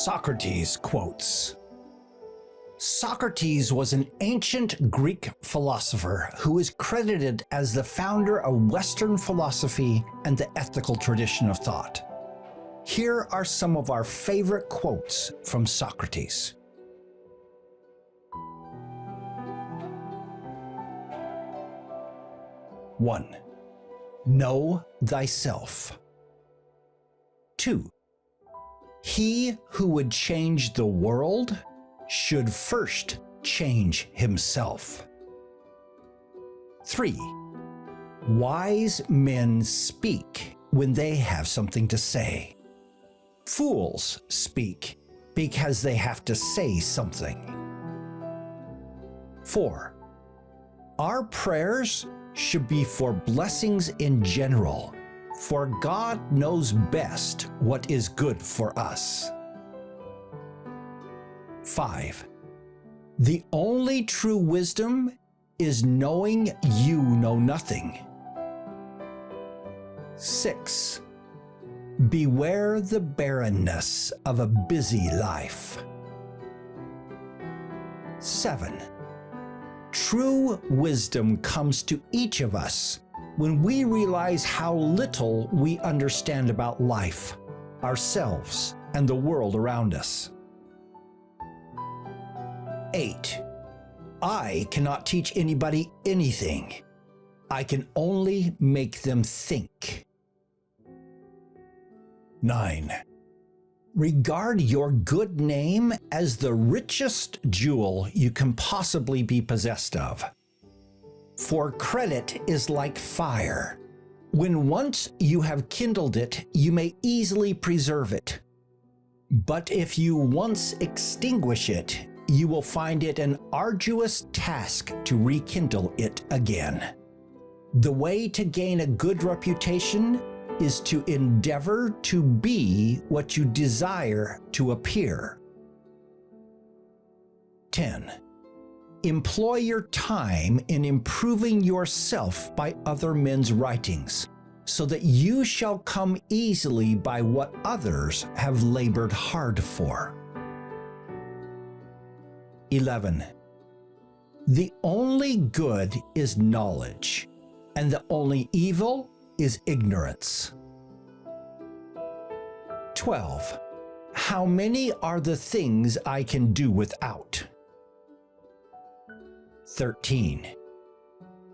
Socrates quotes. Socrates was an ancient Greek philosopher who is credited as the founder of Western philosophy and the ethical tradition of thought. Here are some of our favorite quotes from Socrates. One, know thyself. 2, he who would change the world should first change himself. 3, wise men speak when they have something to say. Fools speak because they have to say something. 4, our prayers should be for blessings in general, for God knows best what is good for us. 5, the only true wisdom is knowing you know nothing. 6, beware the barrenness of a busy life. 7, true wisdom comes to each of us when we realize how little we understand about life, ourselves, and the world around us. 8, I cannot teach anybody anything. I can only make them think. 9, regard your good name as the richest jewel you can possibly be possessed of. For credit is like fire. When once you have kindled it, you may easily preserve it. But if you once extinguish it, you will find it an arduous task to rekindle it again. The way to gain a good reputation is to endeavor to be what you desire to appear. 10, employ your time in improving yourself by other men's writings, so that you shall come easily by what others have labored hard for. 11, the only good is knowledge, and the only evil is ignorance. 12, how many are the things I can do without? 13,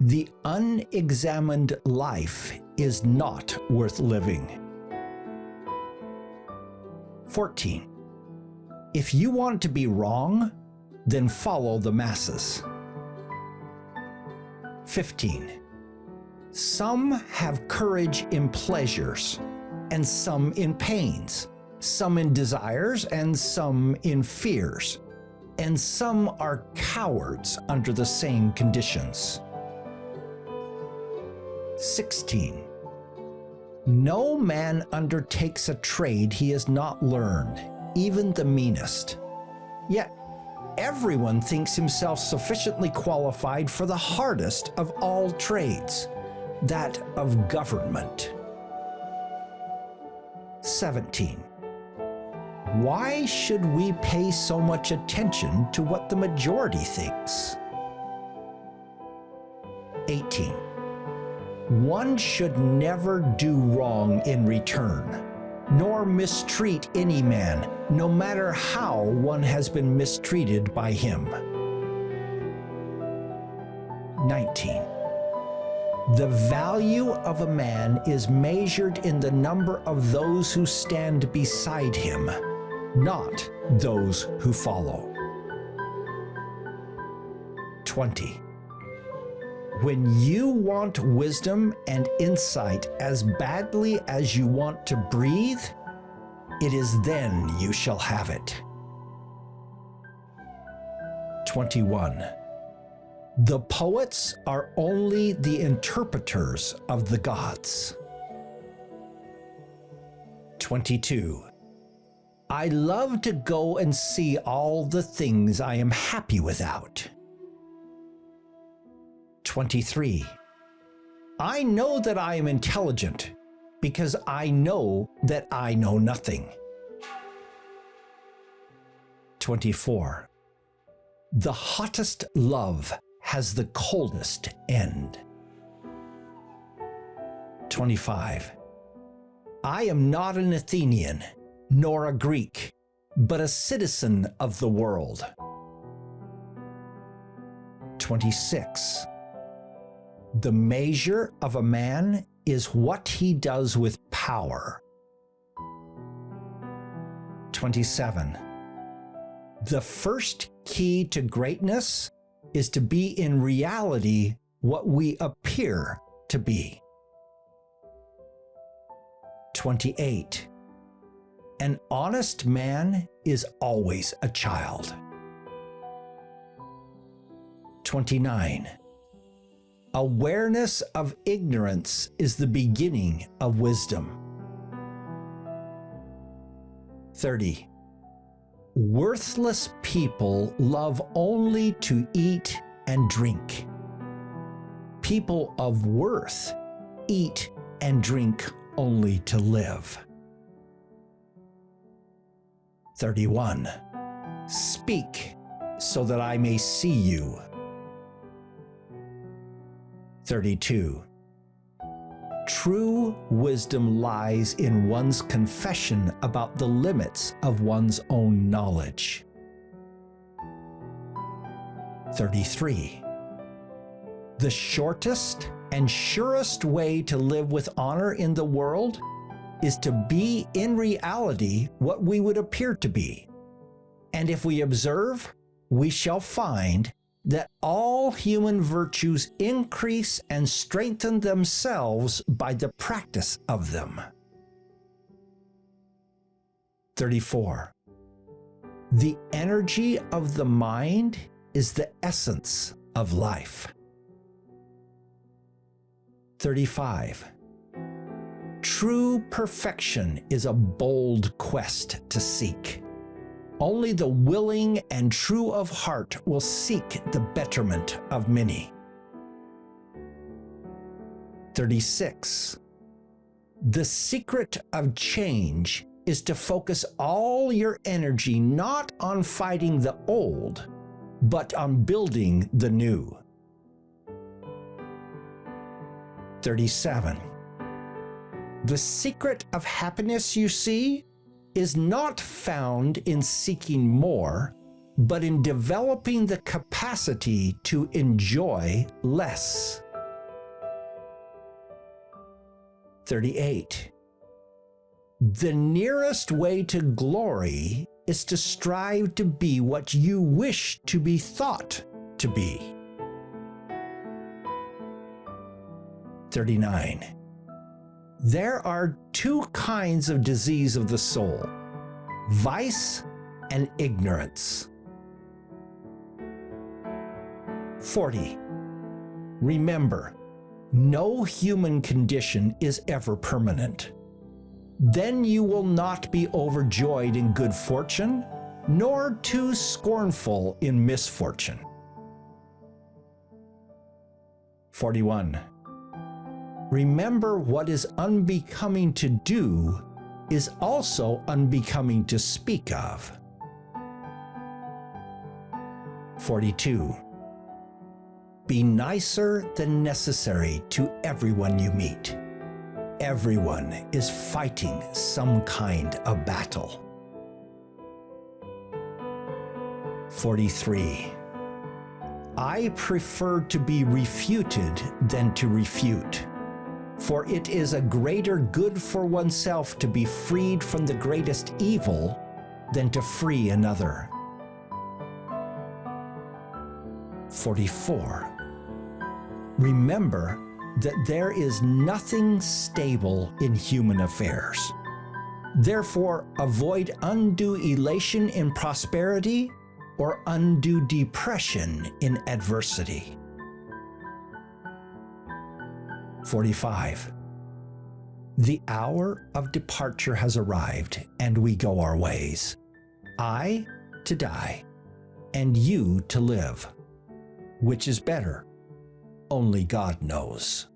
the unexamined life is not worth living. 14, if you want to be wrong, then follow the masses. 15, some have courage in pleasures, and some in pains, some in desires, and some in fears, and some are cowards under the same conditions. 16, no man undertakes a trade he has not learned, even the meanest. Yet everyone thinks himself sufficiently qualified for the hardest of all trades, that of government. 17, why should we pay so much attention to what the majority thinks? 18, one should never do wrong in return, nor mistreat any man, no matter how one has been mistreated by him. 19, the value of a man is measured in the number of those who stand beside him, not those who follow. 20, when you want wisdom and insight as badly as you want to breathe, it is then you shall have it. 21, the poets are only the interpreters of the gods. 22, I love to go and see all the things I am happy without. 23, I know that I am intelligent because I know that I know nothing. 24. The hottest love has the coldest end. 25. I am not an Athenian, nor a Greek, but a citizen of the world. 26. The measure of a man is what he does with power. 27. The first key to greatness is to be in reality what we appear to be. 28. An honest man is always a child. 29. Awareness of ignorance is the beginning of wisdom. 30. Worthless people love only to eat and drink. People of worth eat and drink only to live. 31. Speak so that I may see you. 32. True wisdom lies in one's confession about the limits of one's own knowledge. 33. The shortest and surest way to live with honor in the world is to be in reality what we would appear to be. And if we observe, we shall find that all human virtues increase and strengthen themselves by the practice of them. 34. The energy of the mind is the essence of life. 35. True perfection is a bold quest to seek. Only the willing and true of heart will seek the betterment of many. 36. The secret of change is to focus all your energy not on fighting the old, but on building the new. 37. The secret of happiness, you see, is not found in seeking more, but in developing the capacity to enjoy less. 38. The nearest way to glory is to strive to be what you wish to be thought to be. 39. There are two kinds of disease of the soul: vice and ignorance. 40. Remember, no human condition is ever permanent. Then you will not be overjoyed in good fortune, nor too scornful in misfortune. 41. Remember, what is unbecoming to do is also unbecoming to speak of. 42. Be nicer than necessary to everyone you meet. Everyone is fighting some kind of battle. 43. I prefer to be refuted than to refute. For it is a greater good for oneself to be freed from the greatest evil than to free another. 44. Remember that there is nothing stable in human affairs. Therefore, avoid undue elation in prosperity or undue depression in adversity. 45. The hour of departure has arrived, and we go our ways. I to die, and you to live. Which is better? Only God knows.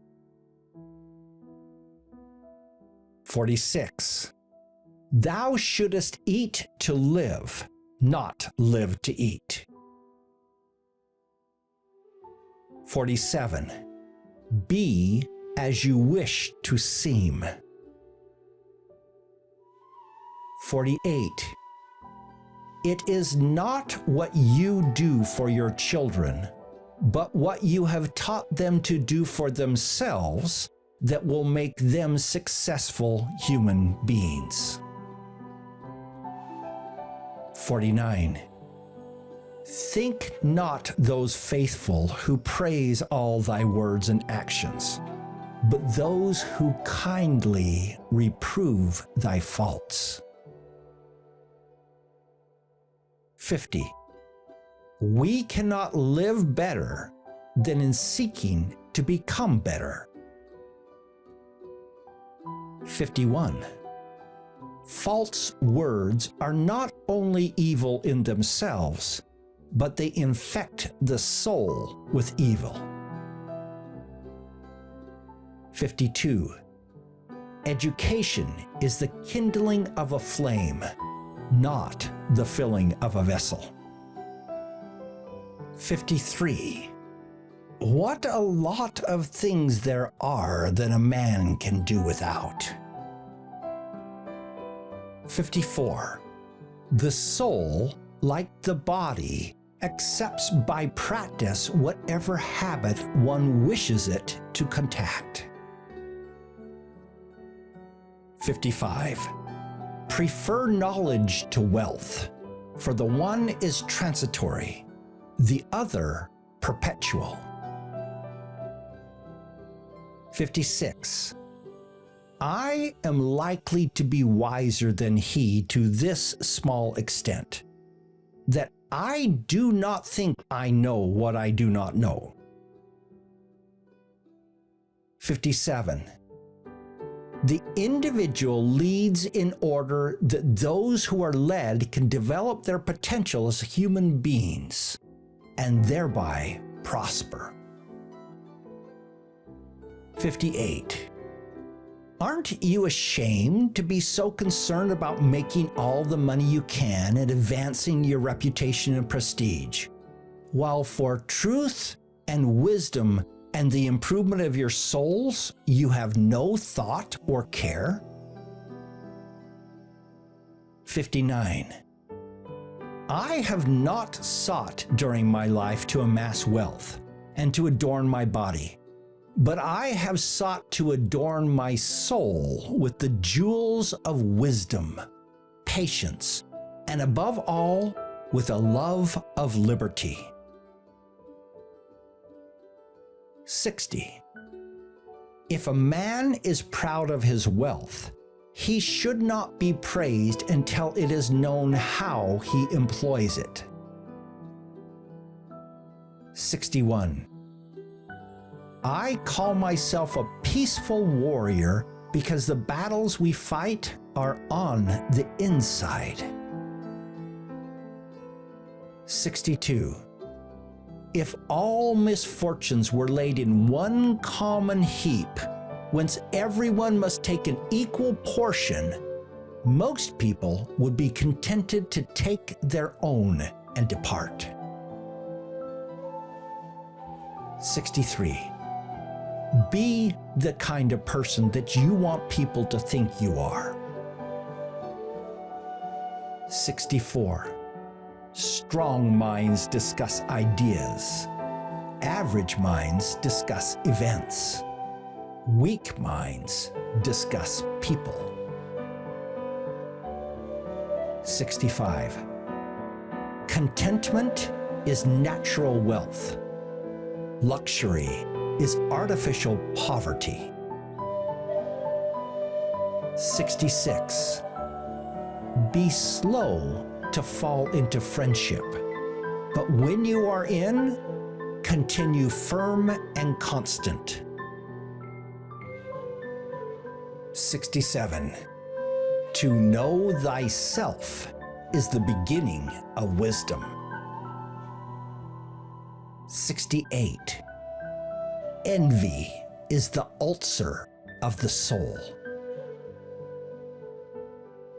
46. Thou shouldest eat to live, not live to eat. 47. Be as you wish to seem. 48. It is not what you do for your children, but what you have taught them to do for themselves that will make them successful human beings. 49. Think not those faithful who praise all thy words and actions, but those who kindly reprove thy faults. 50. We cannot live better than in seeking to become better. 51. False words are not only evil in themselves, but they infect the soul with evil. 52. Education is the kindling of a flame, not the filling of a vessel. 53. What a lot of things there are that a man can do without. 54. The soul, like the body, accepts by practice whatever habit one wishes it to contact. 55. Prefer knowledge to wealth, for the one is transitory, the other perpetual. 56. I am likely to be wiser than he to this small extent, that I do not think I know what I do not know. 57. The individual leads in order that those who are led can develop their potential as human beings and thereby prosper. 58. Aren't you ashamed to be so concerned about making all the money you can and advancing your reputation and prestige, while for truth and wisdom and the improvement of your souls you have no thought or care? 59. I have not sought during my life to amass wealth and to adorn my body, but I have sought to adorn my soul with the jewels of wisdom, patience, and above all, with a love of liberty. 60. If a man is proud of his wealth, he should not be praised until it is known how he employs it. 61. I call myself a peaceful warrior because the battles we fight are on the inside. 62. If all misfortunes were laid in one common heap, whence everyone must take an equal portion, most people would be contented to take their own and depart. 63. Be the kind of person that you want people to think you are. 64. Strong minds discuss ideas. Average minds discuss events. Weak minds discuss people. 65. Contentment is natural wealth. Luxury is artificial poverty. 66. Be slow to fall into friendship, but when you are in, continue firm and constant. 67. To know thyself is the beginning of wisdom. 68. Envy is the ulcer of the soul.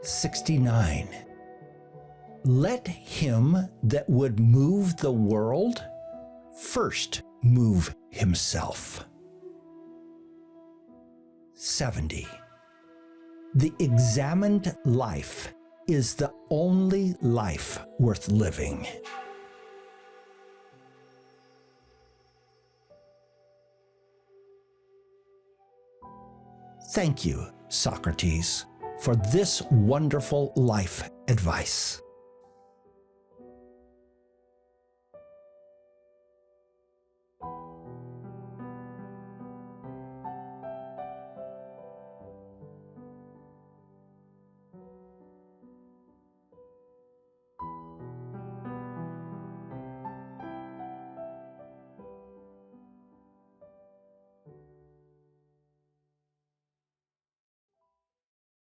69. Let him that would move the world first move himself. 70. The examined life is the only life worth living. Thank you, Socrates, for this wonderful life advice.